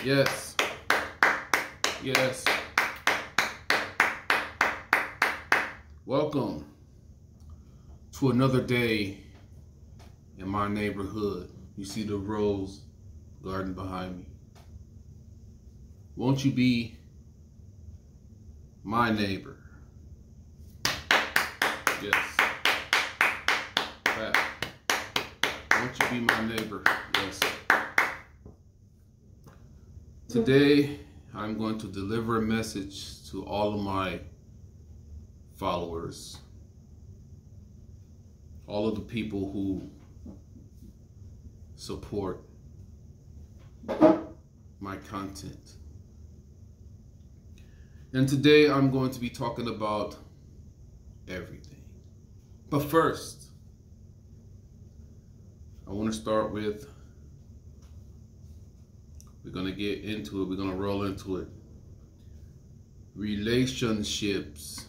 Yes. Yes. Welcome to another day in my neighborhood. You see the rose garden behind me. Won't you be my neighbor? Yes. That. Won't you be my neighbor? Yes. Today, I'm going to deliver a message to all of my followers, all of the people who support my content. And today, I'm going to be talking about everything. But first, I want to start with, we're going to get into it. We're going to roll into it. Relationships,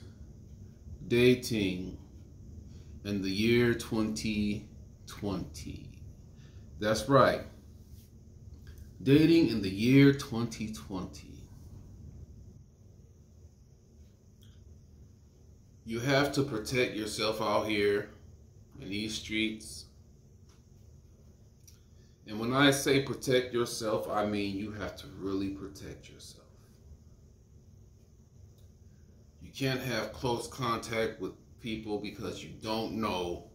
dating in the year 2020. That's right. Dating in the year 2020. You have to protect yourself out here in these streets. And when I say protect yourself, I mean you have to really protect yourself. You can't have close contact with people because you don't know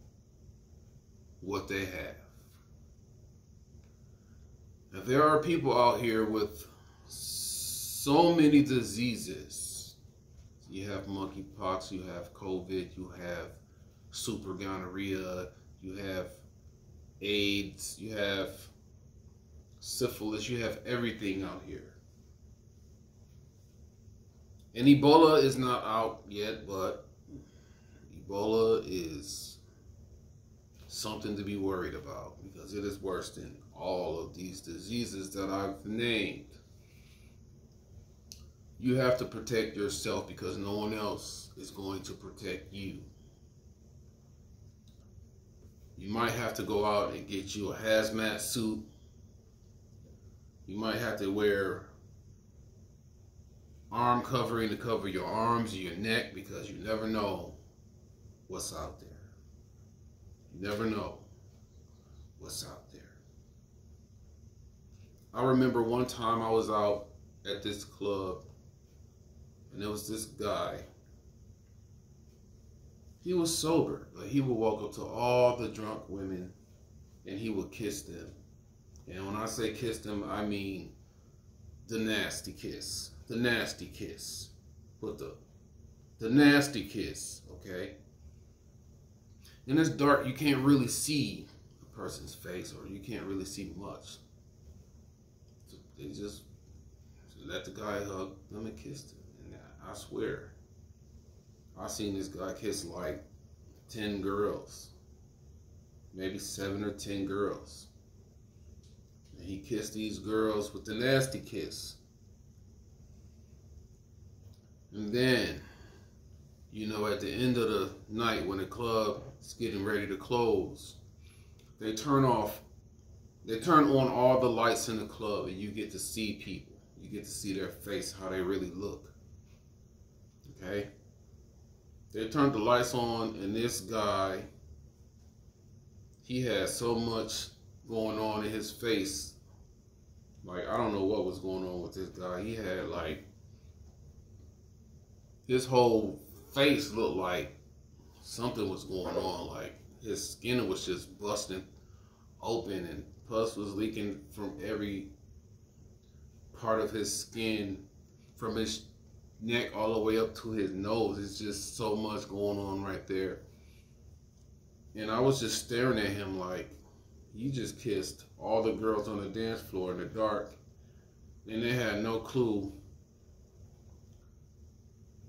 what they have. Now, there are people out here with so many diseases. You have monkeypox, you have COVID, you have super gonorrhea, you have AIDS, you have syphilis, you have everything out here. And Ebola is not out yet, but Ebola is something to be worried about because it is worse than all of these diseases that I've named. You have to protect yourself because no one else is going to protect you. You might have to go out and get you a hazmat suit. You might have to wear arm covering to cover your arms or your neck because you never know what's out there. You never know what's out there. I remember one time I was out at this club and there was this guy. He was sober. Like, he would walk up to all the drunk women and he would kiss them. And when I say kiss them, I mean the nasty kiss. The nasty kiss. With the nasty kiss, okay? And it's dark, you can't really see a person's face, or you can't really see much. So they just let the guy hug them and kiss them. And I swear, I seen this guy kiss like 10 girls, maybe 7 or 10 girls. And he kissed these girls with the nasty kiss. And then, you know, at the end of the night when the club is getting ready to close, they turn on all the lights in the club and you get to see people. You get to see their face, how they really look. Okay? They turned the lights on and this guy, he had so much going on in his face. Like, I don't know what was going on with this guy. He had like, his whole face looked like something was going on. Like, his skin was just busting open and pus was leaking from every part of his skin, from his neck all the way up to his nose. It's just so much going on right there. And I was just staring at him like, you just kissed all the girls on the dance floor in the dark, and they had no clue.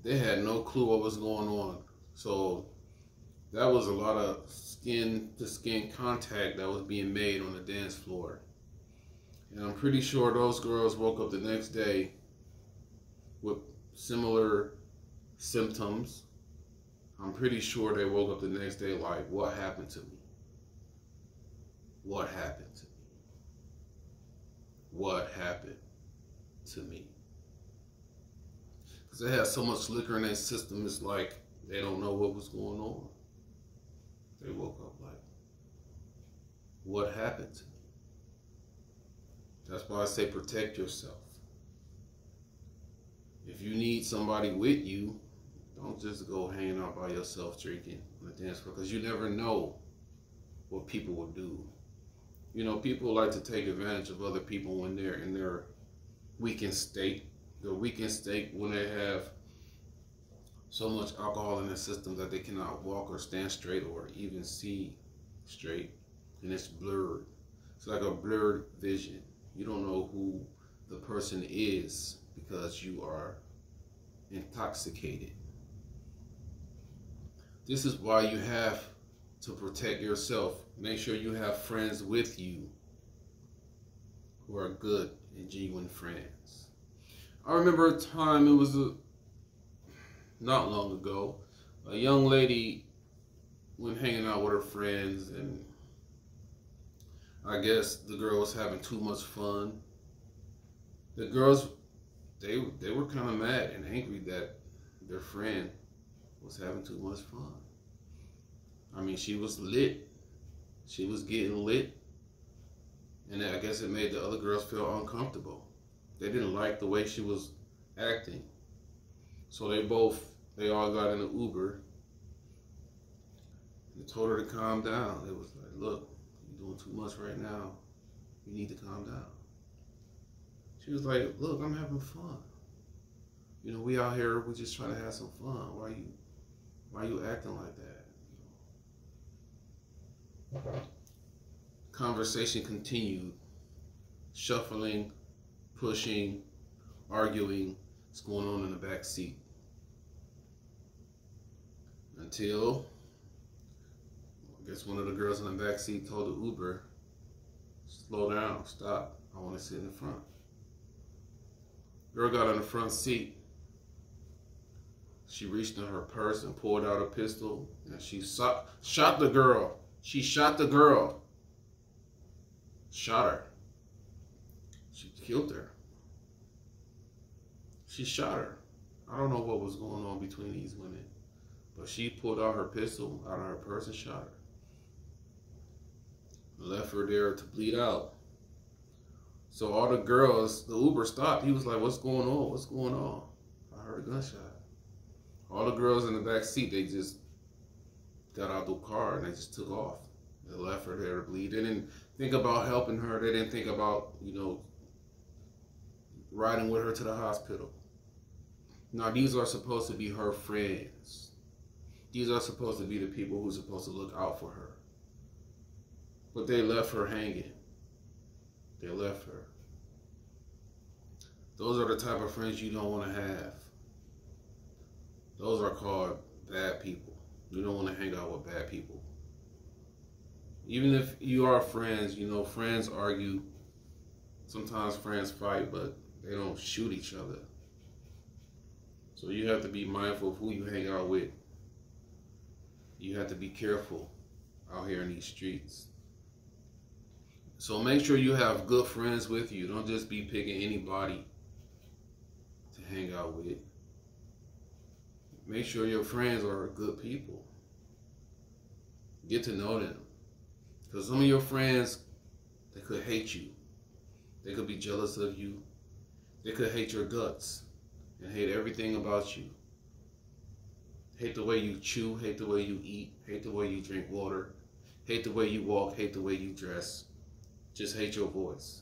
They had no clue what was going on. So that was a lot of skin-to-skin contact that was being made on the dance floor. And I'm pretty sure those girls woke up the next day with similar symptoms. I'm pretty sure they woke up the next day like, what happened to me? What happened to me? What happened? to me. Because they have so much liquor in their system, it's like they don't know what was going on. They woke up like, what happened to me? That's why I say protect yourself. If you need somebody with you, don't just go hanging out by yourself drinking on the dance floor, because you never know what people will do. You know, people like to take advantage of other people when they're in their weakened state. Their weakened state when they have so much alcohol in their system that they cannot walk or stand straight or even see straight. And it's blurred. It's like a blurred vision. You don't know who the person is because you are intoxicated. This is why you have to protect yourself. Make sure you have friends with you who are good and genuine friends. I remember a time, it was not long ago, a young lady went hanging out with her friends, and I guess the girl was having too much fun. The girls, they were kind of mad and angry that their friend was having too much fun. I mean, she was lit. She was getting lit. And I guess it made the other girls feel uncomfortable. They didn't like the way she was acting. So they all got in an Uber and told her to calm down. It was like, look, you're doing too much right now. You need to calm down. She was like, look, I'm having fun. You know, we out here, we just trying to have some fun. Why are you acting like that? Conversation continued. Shuffling, pushing, arguing. What's going on in the back seat? Until, I guess one of the girls in the back seat told the Uber, slow down, stop. I want to sit in the front. Girl got in the front seat. She reached in her purse and pulled out a pistol, and she shot the girl. She shot the girl. Shot her. She killed her. She shot her. I don't know what was going on between these women, but she pulled out her pistol out of her purse and shot her. Left her there to bleed out. So all the girls, the Uber stopped. He was like, what's going on? What's going on? I heard a gunshot. All the girls in the back seat, they just got out the car and they just took off. They left her there to bleed. They didn't think about helping her. They didn't think about, you know, riding with her to the hospital. Now, these are supposed to be her friends. These are supposed to be the people who's supposed to look out for her. But they left her hanging. They left her. Those are the type of friends you don't want to have. Those are called bad people. You don't want to hang out with bad people. Even if you are friends, you know, friends argue. Sometimes friends fight, but they don't shoot each other. So you have to be mindful of who you hang out with. You have to be careful out here in these streets. So make sure you have good friends with you. Don't just be picking anybody to hang out with. Make sure your friends are good people. Get to know them. Because some of your friends, they could hate you. They could be jealous of you. They could hate your guts and hate everything about you. Hate the way you chew, hate the way you eat, hate the way you drink water, hate the way you walk, hate the way you dress. Just hate your voice.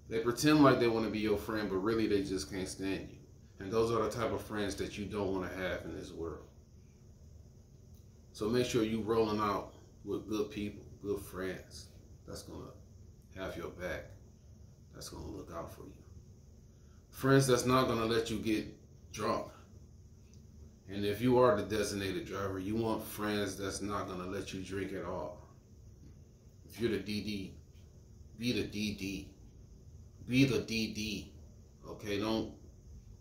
They pretend like they want to be your friend, but really they just can't stand you. And those are the type of friends that you don't want to have in this world. So make sure you're rolling out with good people, good friends. That's going to have your back. That's going to look out for you. Friends that's not going to let you get drunk. And if you are the designated driver, you want friends that's not going to let you drink at all. If you're the DD, be the DD. Be the DD. Okay, don't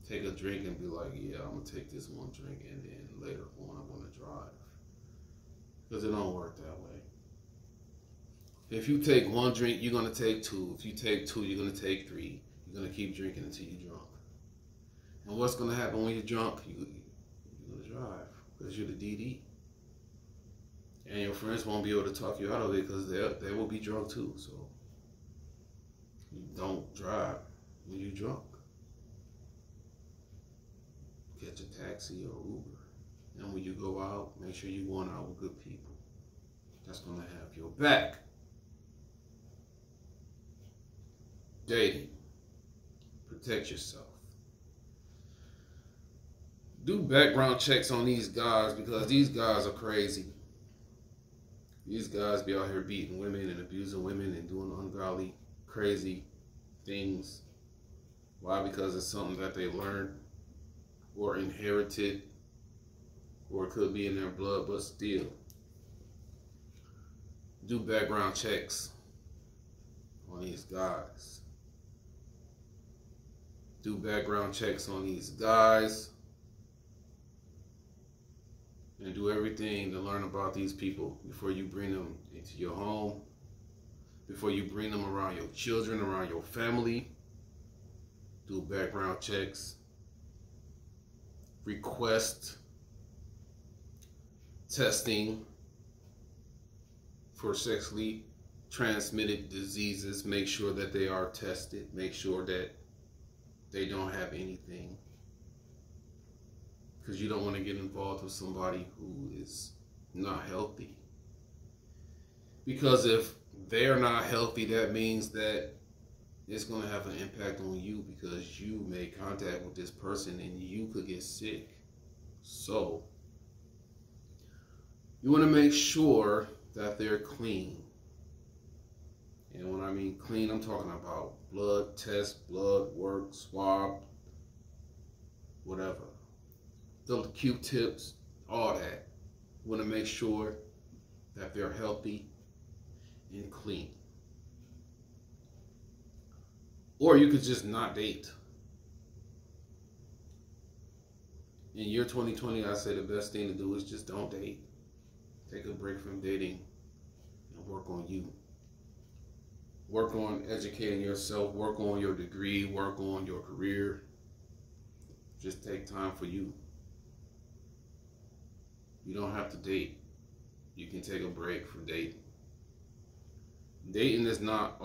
take a drink and be like, yeah, I'm going to take this one drink and then later on I'm going to drive. Because it don't work that way. If you take one drink, you're going to take two. If you take two, you're going to take three. You're gonna keep drinking until you're drunk. And what's gonna happen when you're drunk? You're gonna drive because you're the DD. And your friends won't be able to talk you out of it because they will be drunk too. So you don't drive when you're drunk. Catch a taxi or Uber. And when you go out, make sure you're going out with good people. That's going to have your back. Dating. Protect yourself. Do background checks on these guys because these guys are crazy. These guys be out here beating women and abusing women and doing ungodly, crazy things. Why? Because it's something that they learned or inherited, or it could be in their blood, but still. Do background checks on these guys. Do background checks on these guys. And do everything to learn about these people before you bring them into your home, before you bring them around your children, around your family. Do background checks. Request testing for sexually transmitted diseases. Make sure that they are tested. Make sure that they don't have anything. Because you don't want to get involved with somebody who is not healthy. Because if they're not healthy, that means that it's going to have an impact on you because you made contact with this person and you could get sick. So, you want to make sure that they're clean. And when I mean clean, I'm talking about blood test, blood work, swab, whatever. The Q-tips, all that. You want to make sure that they're healthy and clean. Or you could just not date. In year 2020, I say the best thing to do is just don't date. Take a break from dating and work on you. Work on educating yourself, work on your degree, work on your career. Just take time for you. You don't have to date. You can take a break from dating. Dating is not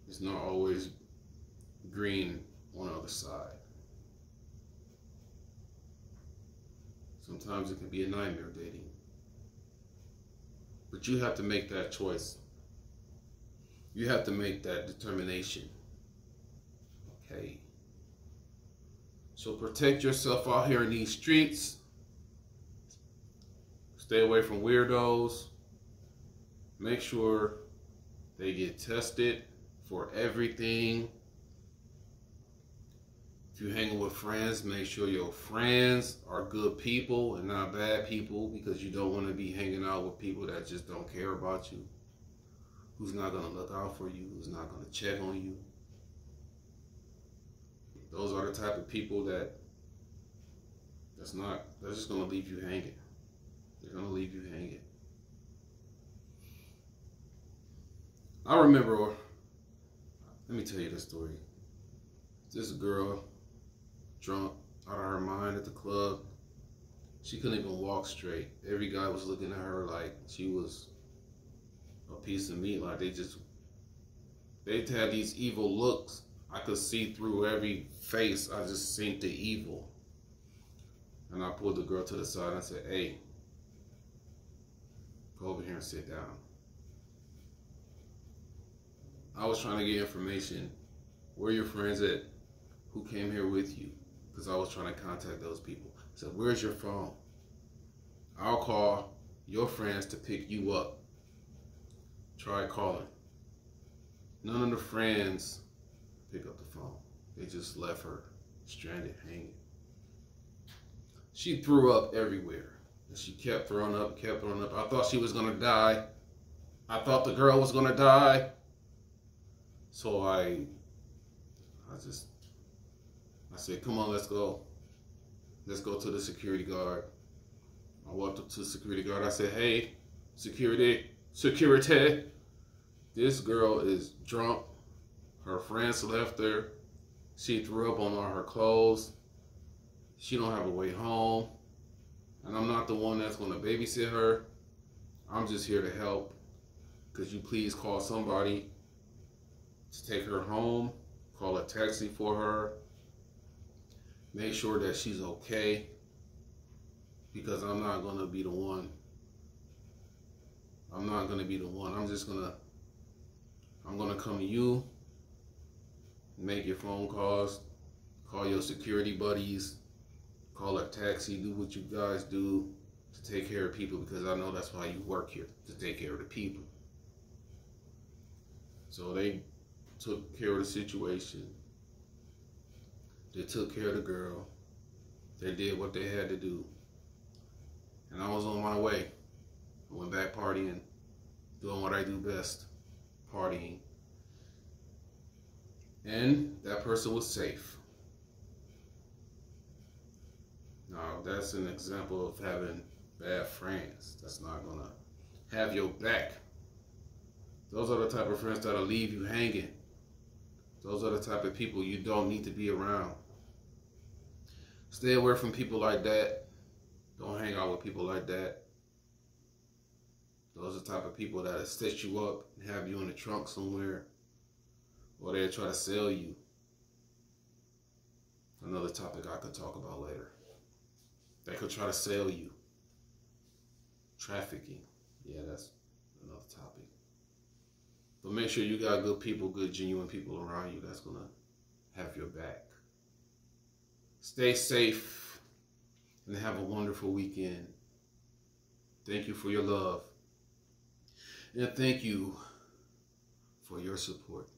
it's not always green on the other side. Sometimes it can be a nightmare dating. But you have to make that choice. You have to make that determination. Okay. So protect yourself out here in these streets. Stay away from weirdos. Make sure they get tested for everything. If you're hanging with friends, make sure your friends are good people and not bad people, because you don't want to be hanging out with people that just don't care about you, who's not going to look out for you, who's not going to check on you. Those are the type of people that's just going to leave you hanging. They're going to leave you hanging. I remember, let me tell you this story. This girl, drunk out of her mind at the club, she couldn't even walk straight. Every guy was looking at her like she was a piece of meat. Like they had these evil looks. I could see through every face. I just seen the evil. And I pulled the girl to the side and I said, "Hey, go over here and sit down." I was trying to get information. Where are your friends at? Who came here with you? Because I was trying to contact those people. I said, "Where's your phone? I'll call your friends to pick you up." Try calling. None of the friends pick up the phone. They just left her stranded, hanging. She threw up everywhere. And she kept throwing up, kept throwing up. I thought she was going to die. I thought the girl was going to die. So I said, "Come on, let's go. Let's go to the security guard." I walked up to the security guard. I said, "Hey, security, this girl is drunk Her friends left her. She threw up on all her clothes. She don't have a way home. And I'm not the one that's going to babysit her. I'm just here to help. Could you please call somebody to take her home? Call a taxi for her. Make sure that she's okay. Because I'm not going to be the one. I'm not going to be the one. I'm going to come to you. Make your phone calls. Call your security buddies. Call a taxi. Do what you guys do to take care of people, because I know that's why you work here, to take care of the people. So they took care of the situation. They took care of the girl. They did what they had to do. And I was on my way. I went back partying, doing what I do best, partying. And that person was safe. Now, that's an example of having bad friends that's not going to have your back. Those are the type of friends that'll leave you hanging. Those are the type of people you don't need to be around. Stay away from people like that. Don't hang out with people like that. Those are the type of people that'll set you up and have you in the trunk somewhere, or they'll try to sell you. Another topic I could talk about later. They could try to sell you. Trafficking. Yeah, that's another topic. But make sure you got good people, good, genuine people around you that's going to have your back. Stay safe and have a wonderful weekend. Thank you for your love. And thank you for your support.